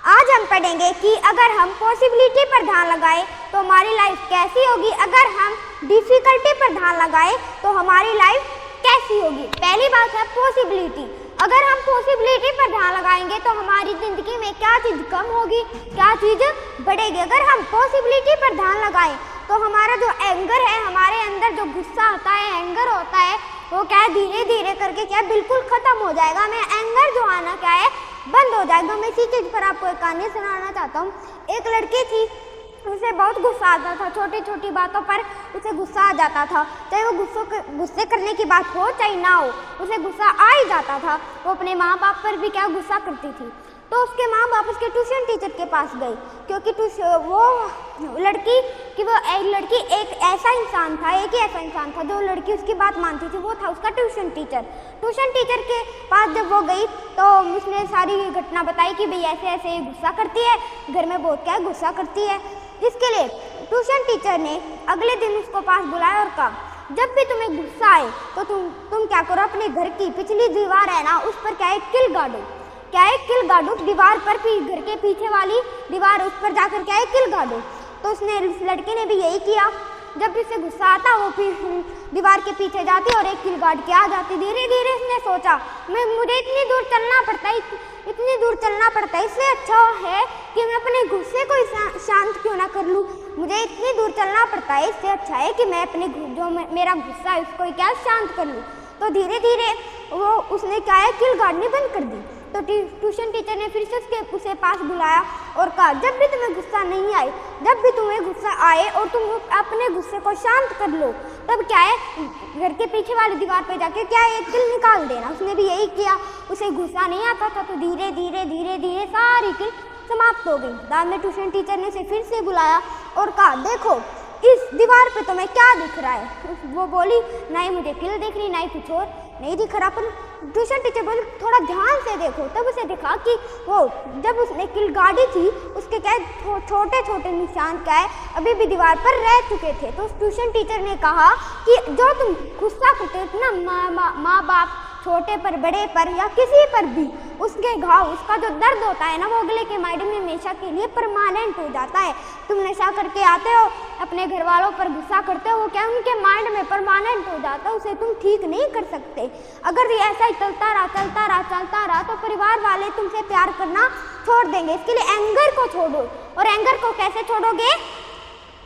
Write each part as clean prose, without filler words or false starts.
आज हम पढ़ेंगे कि अगर हम पॉसिबिलिटी पर ध्यान लगाएं तो हमारी लाइफ कैसी होगी, अगर हम डिफिकल्टी पर ध्यान लगाएं तो हमारी लाइफ कैसी होगी। पहली बात है पॉसिबिलिटी। अगर हम पॉसिबिलिटी पर ध्यान लगाएंगे तो हमारी ज़िंदगी में क्या चीज़ कम होगी, क्या चीज़ बढ़ेगी। अगर हम पॉसिबिलिटी पर ध्यान लगाएं तो हमारा जो एंगर है, हमारे अंदर जो गुस्सा आता है, एंगर होता है, वो क्या है धीरे धीरे करके क्या बिल्कुल ख़त्म हो जाएगा। मैं एंगर जो आना क्या है बंद हो जाएगा। मैं इसी चीज़ पर आपको एक कहानी सुनाना चाहता हूँ। एक लड़की थी, उसे बहुत गुस्सा आता था, छोटी छोटी बातों पर उसे गुस्सा आ जाता था। चाहे वो गुस्से करने की बात हो चाहे ना हो, उसे गुस्सा आ ही जाता था। वो अपने माँ बाप पर भी क्या गुस्सा करती थी। तो उसके माँ बाप उसके ट्यूशन टीचर के पास गई, क्योंकि वो लड़की एक ऐसा इंसान था, एक ही ऐसा इंसान था जो लड़की उसकी बात मानती थी, वो था उसका ट्यूशन टीचर। ट्यूशन टीचर के पास जब वो गई तो उसने सारी घटना बताई कि भाई ऐसे ऐसे गुस्सा करती है, घर में बहुत क्या गुस्सा करती है। इसके लिए ट्यूशन टीचर ने अगले दिन उसको पास बुलाया और कहा, जब भी तुम्हें गुस्सा आए तो तुम क्या करो, अपने घर की पिछली दीवार है ना, उस पर क्या है किल गाड़ो। क्या है किल गाड़ो, दीवार पर घर के पीछे वाली दीवार, उस पर जाकर क्या है किल गाड़ो। तो उसने उस लड़के ने भी यही किया। जब भी उसे गुस्सा आता वो फिर दीवार के पीछे जाती और एक किल गाड़ के आ जाती। धीरे धीरे उसने सोचा मुझे इतनी दूर चलना पड़ता है, इससे अच्छा है कि मैं अपने गुस्से को शांत क्यों ना कर लूँ। मुझे इतनी दूर चलना पड़ता है, इससे अच्छा है कि मैं अपने जो मेरा गुस्सा है उसको क्या शांत कर लूँ। तो धीरे धीरे उसने क्या है किल गाड़नी बंद कर दी। तो ट्यूशन टीचर ने फिर से उसे पास बुलाया और कहा, जब भी तुम्हें गुस्सा नहीं आए, जब भी तुम्हें गुस्सा आए और तुम अपने गुस्से को शांत कर लो, तब क्या है घर के पीछे वाली दीवार पे जाके क्या है एक किल निकाल देना। उसने भी यही किया। उसे गुस्सा नहीं आता था तो धीरे धीरे सारी किल समाप्त हो गई। बाद में ट्यूशन टीचर ने उसे फिर से बुलाया और कहा, देखो इस दीवार पे तुम्हें क्या दिख रहा है। वो बोली, नहीं मुझे किल दिख रही, नहीं कुछ और नहीं दिख रहा। पर ट्यूशन टीचर बोली, थोड़ा ध्यान से देखो। तब उसे दिखा कि वो जब उसने किल गाड़ी थी उसके क्या छोटे छोटे निशान क्या है अभी भी दीवार पर रह चुके थे। तो उस ट्यूशन टीचर ने कहा कि जो तुम गुस्सा करते हो ना, माँ बाप छोटे पर बड़े पर या किसी पर भी, उसके घाव, उसका जो दर्द होता है ना, वो अगले के माइंड में हमेशा के लिए परमानेंट हो जाता है। तुम नशा करके आते हो, अपने घर वालों पर गुस्सा करते हो, वो क्या उनके माइंड में परमानेंट हो जाता है, उसे तुम ठीक नहीं कर सकते। अगर ये ऐसा ही चलता रहा तो परिवार वाले तुमसे प्यार करना छोड़ देंगे। इसके लिए एंगर को छोड़ो। और एंगर को कैसे छोड़ोगे?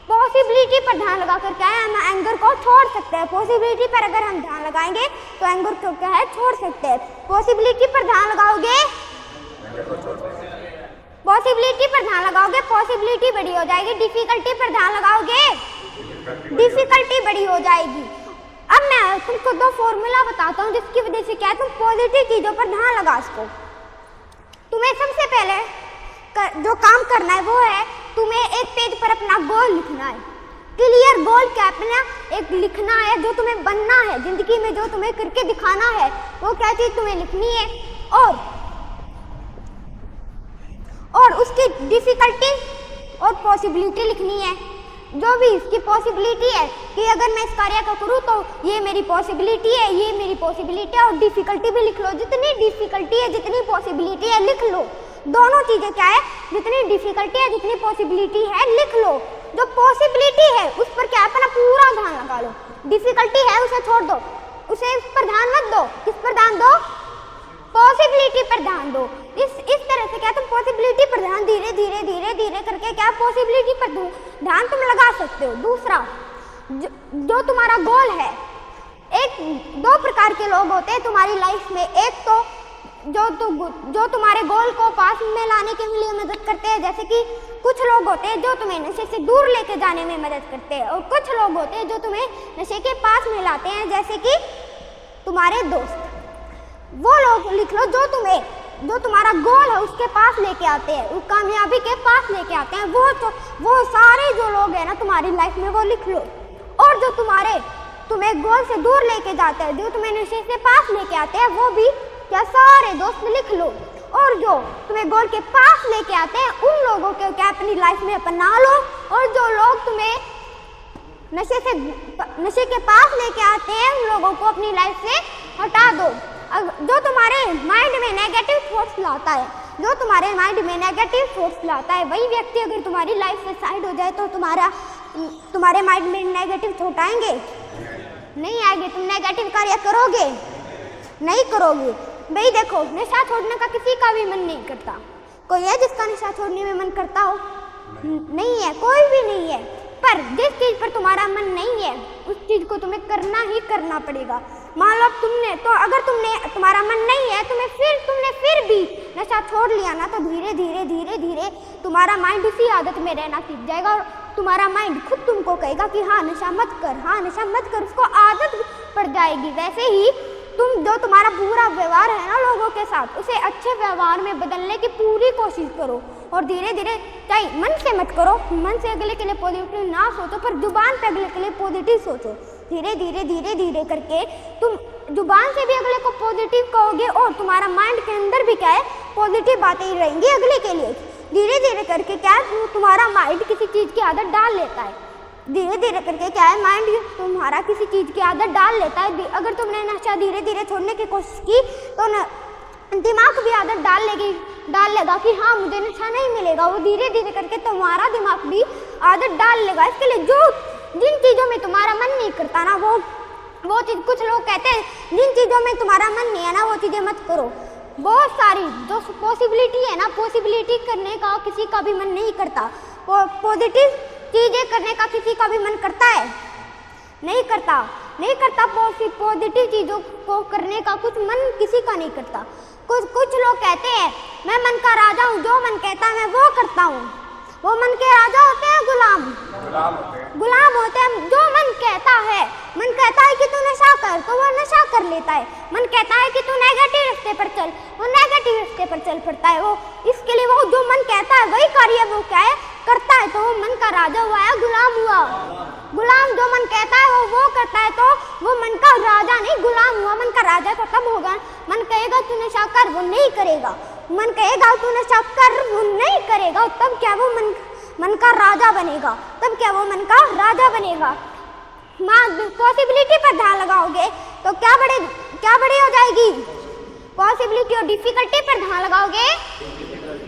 पॉसिबिलिटी पर ध्यान लगाकर क्या है हम एंगर को छोड़ सकते हैं। पॉसिबिलिटी पर अगर हम ध्यान लगाएंगे तो एंगर को क्या है छोड़ सकते हैं। पॉसिबिलिटी पर ध्यान लगाओगे, पॉसिबिलिटी बड़ी हो जाएगी। डिफिकल्टी पर ध्यान लगाओगे, डिफिकल्टी बड़ी हो जाएगी। अब मैं तुमको दो फॉर्मूला बताता हूँ जिसकी वजह से क्या है तुम पॉजिटिव चीजों पर ध्यान लगा सको। तुम्हें सबसे पहले जो काम करना है वो है तुम्हें एक पेज पर अपना गोल लिखना है। क्लियर गोल क्या अपना एक लिखना है, जो तुम्हें बनना है जिंदगी में, जो तुम्हें करके दिखाना है, वो क्या चीज तुम्हें लिखनी है। और उसकी डिफिकल्टी और पॉसिबिलिटी लिखनी है। जो भी इसकी पॉसिबिलिटी है कि अगर मैं इस कार्य को करूँ तो ये मेरी पॉसिबिलिटी है, ये मेरी पॉसिबिलिटी है। और डिफिकल्टी भी लिख लो, जितनी डिफिकल्टी है जितनी पॉसिबिलिटी है लिख लो। दोनों चीजें क्या है, जितनी डिफिकल्टी है जितनी पॉसिबिलिटी है लिख लो। जो पॉसिबिलिटी है उस पर क्या अपना पूरा ध्यान लगा लो। डिफिकल्टी है उसे छोड़ दो, उसे इस पर ध्यान मत दो। किस पर ध्यान दो? पॉसिबिलिटी पर ध्यान दो। इस तरह से क्या तुम पॉसिबिलिटी पर ध्यान धीरे धीरे करके क्या पॉसिबिलिटी पर ध्यान तुम लगा सकते हो। दूसरा, जो तुम्हारा गोल है, दो प्रकार के लोग होते हैं तुम्हारी लाइफ में। एक तो जो तुम्हारे गोल को पास में लाने के लिए मदद करते हैं, जैसे कि कुछ लोग होते हैं जो तुम्हें नशे से दूर लेके जाने में मदद करते हैं, और कुछ लोग होते हैं जो तुम्हें नशे के पास में लाते हैं, जैसे कि तुम्हारे दोस्त। वो लोग लिख लो जो तुम्हारा गोल है उसके पास लेके आते हैं, उस कामयाबी के पास लेके आते हैं। वो सारे जो लोग हैं ना तुम्हारी लाइफ में, वो लिख लो। और जो तुम्हें गोल से दूर लेके जाते हैं, जो तुम्हें नशे से पास लेके आते हैं, वो भी क्या सारे दोस्त लिख लो। और जो तुम्हें गोल के पास लेके आते हैं उन लोगों को क्या अपनी लाइफ में अपना लो। और जो लोग तुम्हें नशे के पास लेके आते हैं उन लोगों को अपनी लाइफ से हटा दो। जो तुम्हारे माइंड में नेगेटिव थॉट्स लाता है, जो तुम्हारे माइंड में नेगेटिव थॉट्स लाता है वही व्यक्ति अगर तुम्हारी लाइफ से साइड हो जाए तो तुम्हारे माइंड में नेगेटिव थॉट आएंगे? नहीं आएंगे। तुम नेगेटिव कार्य करोगे? नहीं करोगे। भाई देखो, नशा छोड़ने का किसी का भी मन नहीं करता। कोई है जिसका नशा छोड़ने में मन करता हो? नहीं है, कोई भी नहीं है। पर जिस चीज पर तुम्हारा मन नहीं है उस चीज को तुम्हें करना ही करना पड़ेगा। मान लो अगर तुम्हारा मन नहीं है, तुमने फिर भी नशा छोड़ लिया ना, तो धीरे धीरे तुम्हारा माइंड उसी आदत में रहना सीख जाएगा और तुम्हारा माइंड खुद तुमको कहेगा कि हाँ नशा मत कर, उसको आदत पड़ जाएगी। वैसे ही जो तुम्हारा बुरा व्यवहार है ना लोगों के साथ, उसे अच्छे व्यवहार में बदलने की पूरी कोशिश करो और धीरे धीरे, चाहे मन से मत करो, मन से अगले के लिए पॉजिटिव ना सोचो, पर जुबान पे अगले के लिए पॉजिटिव सोचो। धीरे धीरे करके तुम जुबान से भी अगले को पॉजिटिव कहोगे और तुम्हारा माइंड के अंदर भी क्या है, पॉजिटिव बातें ही रहेंगी अगले के लिए। धीरे धीरे करके क्या है, तुम्हारा माइंड किसी चीज़ की आदत डाल लेता है। धीरे धीरे करके क्या है, माइंड तुम्हारा किसी चीज़ की आदत डाल लेता है। अगर तुमने नशा धीरे धीरे छोड़ने की कोशिश की तो दिमाग भी आदत डाल लेगा कि हाँ मुझे नशा नहीं मिलेगा। वो धीरे धीरे करके तुम्हारा दिमाग भी आदत डाल लेगा। इसके लिए जिन चीज़ों में तुम्हारा मन नहीं करता ना, वो चीज़, कुछ लोग कहते हैं जिन चीज़ों में तुम्हारा मन नहीं है ना वो चीज़ें मत करो। बहुत सारी जो पॉसिबिलिटी है ना, पॉसिबिलिटी करने का किसी का भी मन नहीं करता। पॉजिटिव चीज़ें करने का किसी का भी मन करता है? नहीं करता। पॉजिटिव चीज़ों को करने का कुछ मन किसी का नहीं करता। कुछ लोग कहते हैं मैं मन का राजा हूँ, जो मन कहता है मैं वो करता हूँ। वो मन के राजा होते हैं गुलाम होते हैं। जो मन कहता है कि तू नशा कर तो वो नशा कर लेता है। मन कहता है कि तू नेगेटिव रास्ते पर चल, वो नेगेटिव रास्ते पर चल पड़ता है। वो इसके लिए वो जो मन कहता है वही कार्य वो क्या है, करता है। तो वो मन का राजा हुआ या गुलाम हुआ? गुलाम। जो मन कहता है वो करता है तो वो मन का राजा नहीं, गुलाम हुआ। मन का राजा तो तब होगा, मन कहेगा तू नशा कर, वो नहीं करेगा। मन कहेगा तू नशा कर, वो नहीं करेगा। तब क्या वो मन का राजा बनेगा? पॉसिबिलिटी पर ध्यान लगाओगे तो क्या बड़ी हो जाएगी? पॉसिबिलिटी और डिफिकल्टी पर ध्यान लगाओगे,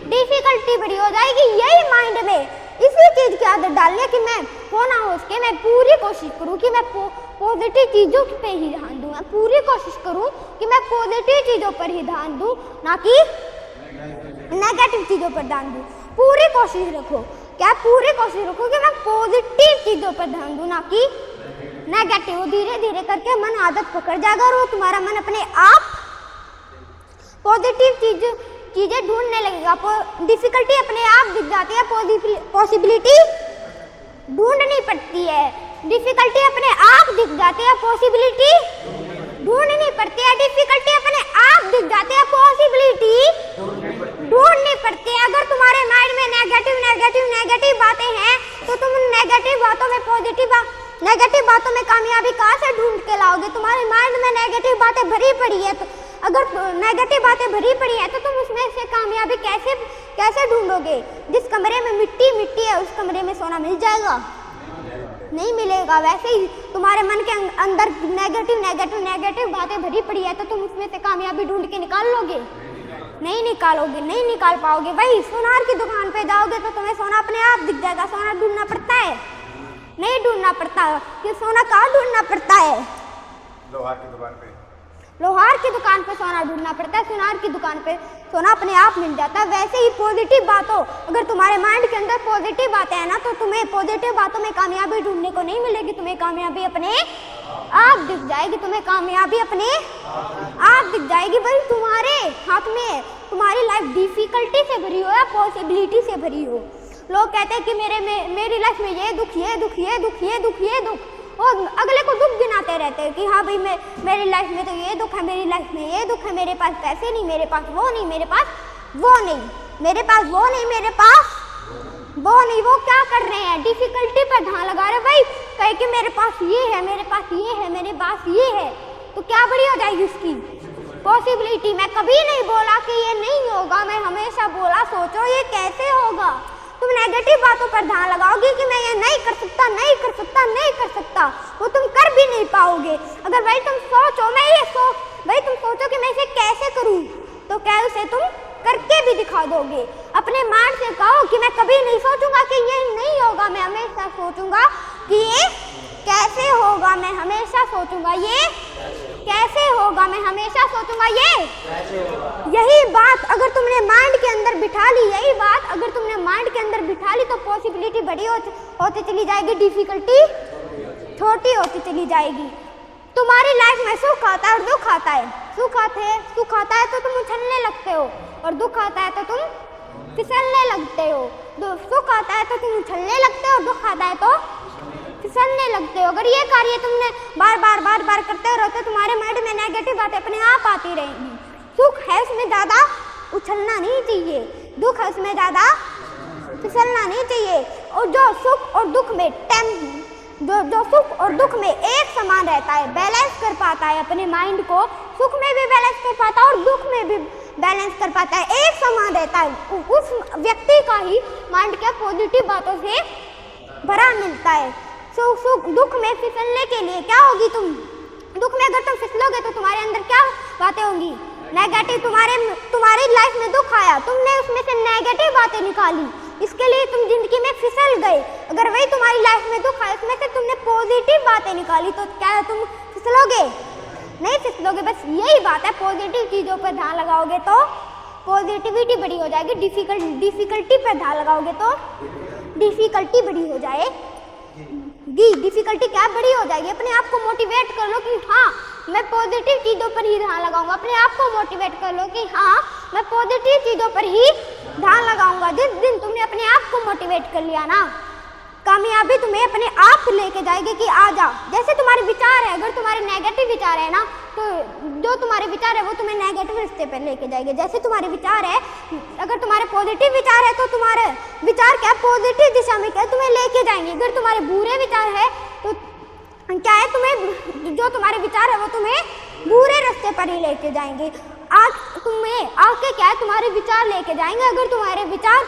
डिफिकल्टी बड़ी हो जाएगी। यही माइंड में इसी चीज की आदत डालने कि मैं होना हो उसके, मैं पूरी कोशिश करूं कि मैं पॉजिटिव चीजों पे ही ध्यान दूं। मैं पूरी कोशिश करूं कि मैं पॉजिटिव चीजों पर ही ध्यान दूं, ना कि नेगेटिव चीजों पर ध्यान दूं। पूरी कोशिश रखो कि मैं पॉजिटिव चीजों पर ध्यान दूं, ना कि नेगेटिव। धीरे धीरे करके मन आदत पकड़ जाएगा और वो तुम्हारा मन अपने आप पॉजिटिव चीजें ढूंढने लगेगा। डिफिकल्टी अपने आप दिख जाती है, पॉसिबिलिटी ढूंढनी पड़ती है। डिफिकल्टी अपने आप दिख जाती है, पॉसिबिलिटी ढूंढनी पड़ती है। डिफिकल्टी अपने आप दिख जाती है, पॉसिबिलिटी ढूंढनी पड़ती है। अगर तुम्हारे माइंड में नेगेटिव बातें हैं तो तुम नेगेटिव बातों में कामयाबी कहाँ से ढूंढ के लाओगे? तुम्हारे माइंड में नेगेटिव बातें भरी पड़ी है, तो अगर नेगेटिव बातें भरी पड़ी है तो तुम उसमें से कामयाबी कैसे ढूंढोगे? जिस कमरे में मिट्टी है उस कमरे में सोना मिल जाएगा? नहीं मिलेगा। वैसे ही तुम्हारे मन के अंदर नेगेटिव बातें भरी पड़ी है तो तुम उसमें से कामयाबी ढूंढ के निकाल लोगे? नहीं निकाल पाओगे। वही सोनार की दुकान पे जाओगे तो तुम्हें सोना अपने आप दिख जाएगा। सोना ढूंढना पड़ता है? नहीं ढूंढना पड़ता। कि सोना कहाँ ढूंढना पड़ता है? लोहार की दुकान पे सोना ढूंढना पड़ता है। सोनार की दुकान पे सोना अपने आप मिल जाता है। वैसे ही पॉजिटिव बातों, अगर तुम्हारे माइंड के अंदर पॉजिटिव बातें हैं ना तो तुम्हें पॉजिटिव बातों में कामयाबी ढूंढने को नहीं मिलेगी। तुम्हें कामयाबी अपने आप दिख जाएगी। भाई तुम्हारे हाथ में तुम्हारी लाइफ डिफिकल्टी से भरी हो या पॉसिबिलिटी से भरी हो। लोग कहते हैं कि मेरी लाइफ में ये दुख और अगले को दुख गिनाते रहते हैं कि हाँ भाई मेरी लाइफ में तो ये दुख है, मेरी लाइफ में ये दुख है, मेरे पास पैसे नहीं, मेरे पास वो नहीं। वो क्या कर रहे हैं? डिफिकल्टी पर ध्यान लगा रहे। भाई कहे कि मेरे पास ये है, तो क्या बड़ी हो जाएगी उसकी पॉसिबिलिटी? मैं कभी नहीं बोला कि ये नहीं होगा, मैं हमेशा बोला सोचो ये कैसे होगा। तुम नेगेटिव बातों पर ध्यान लगाओगे कि मैं ये नहीं कर सकता, वो तुम कर भी नहीं पाओगे। अगर भाई तुम सोचो कि मैं इसे कैसे करूं, तो क्या उसे तुम करके भी दिखा दोगे। अपने माइंड से कहो कि मैं कभी नहीं सोचूंगा कि ये नहीं होगा, मैं हमेशा सोचूंगा कि ये कैसे होगा, मैं हमेशा सोचूंगा ये कैसे होगा, मैं हमेशा सोचूंगा ये यही बात अगर तुमने माइंड के अंदर बिठा ली, यही बात अगर तुमने माइंड के अंदर बिठा ली तो पॉसिबिलिटी बड़ी होती चली जाएगी, डिफिकल्टी छोटी होती चली जाएगी। तुम्हारी लाइफ में सुख आता है और दुख आता है। सुख आता है तो तुम उछलने लगते हो और दुख आता है तो तुम फिसलने लगते हो। सुख आता है तो तुम उछलने लगते हो और दुख आता है तो फिसलने लगते हो। अगर ये कार्य तुमने बार बार करते रहो तो तुम्हारे माइंड में नेगेटिव बातें अपने आप आती रहेंगी। सुख है उसमें ज़्यादा उछलना नहीं चाहिए, दुख है उसमें ज़्यादा फिसलना नहीं चाहिए। और जो सुख और दुख में जो सुख और दुख में एक समान रहता है, बैलेंस कर पाता है अपने माइंड को, सुख में भी बैलेंस कर पाता है और दुख में भी बैलेंस कर पाता है, एक समान रहता है, उस व्यक्ति का ही माइंड के पॉजिटिव बातों से भरा मिलता है। सुख दुख में फिसलने के लिए क्या होगी, तुम दुख में अगर तुम फिसलोगे तो तुम्हारे अंदर क्या बातें होंगी, नेगेटिव। तुम्हारी लाइफ में दुख आया, तुमने उसमें से नेगेटिव बातें निकाली, इसके लिए तुम जिंदगी में फिसल गए। अगर वही तुम्हारी लाइफ में दुख आया, उसमें से तुमने पॉजिटिव बातें निकाली तो क्या तुम फिसलोगे? नहीं फिसलोगे। बस यही बात है, पॉजिटिव चीज़ों पर ध्यान लगाओगे तो पॉजिटिविटी बड़ी हो जाएगी, डिफिकल्टी पर ध्यान लगाओगे तो डिफिकल्टी बड़ी हो जाएगी। डिफिकल्टी क्या बड़ी हो जाएगी। अपने आप को मोटिवेट कर लो कि हाँ मैं पॉजिटिव चीज़ों पर ही ध्यान लगाऊंगा। अपने आप को मोटिवेट कर लो कि हाँ मैं पॉजिटिव चीज़ों पर ही ध्यान लगाऊंगा। जिस दिन तुमने अपने आप को मोटिवेट कर लिया ना, कामयाबी तुम्हें अपने आप लेके जाएगी कि आ जा। जैसे तुम्हारे विचार है, अगर तुम्हारे नेगेटिव विचार है ना, तो जो तुम्हारे विचार है वो तुम्हें नेगेटिव रास्ते पर लेके जाएंगे। जैसे तुम्हारे विचार है, अगर तुम्हारे पॉजिटिव विचार है तो तुम्हारे विचार क्या पॉजिटिव दिशा में क्या तुम्हें लेके जाएंगे। अगर तुम्हारे बुरे विचार है तो क्या है, तुम्हें जो तुम्हारे विचार है वो तुम्हें बुरे रास्ते पर ही लेके जाएंगे। आज तुम्हें आगे क्या है, तुम्हारे विचार लेके जाएंगे। अगर तुम्हारे विचार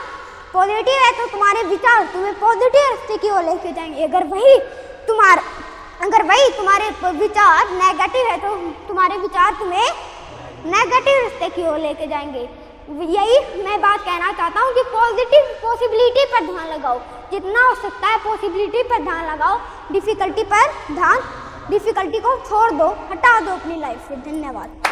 पॉजिटिव है तो तुम्हारे विचार तुम्हें पॉजिटिव रास्ते की ओर लेके जाएंगे। अगर वही तुम्हारे विचार नेगेटिव है तो तुम्हारे विचार तुम्हें नेगेटिव रास्ते की ओर लेके जाएंगे। यही मैं बात कहना चाहता हूँ कि पॉसिबिलिटी पर ध्यान लगाओ, जितना हो सकता है पॉसिबिलिटी पर ध्यान लगाओ। डिफिकल्टी को छोड़ दो, हटा दो अपनी लाइफ से। धन्यवाद।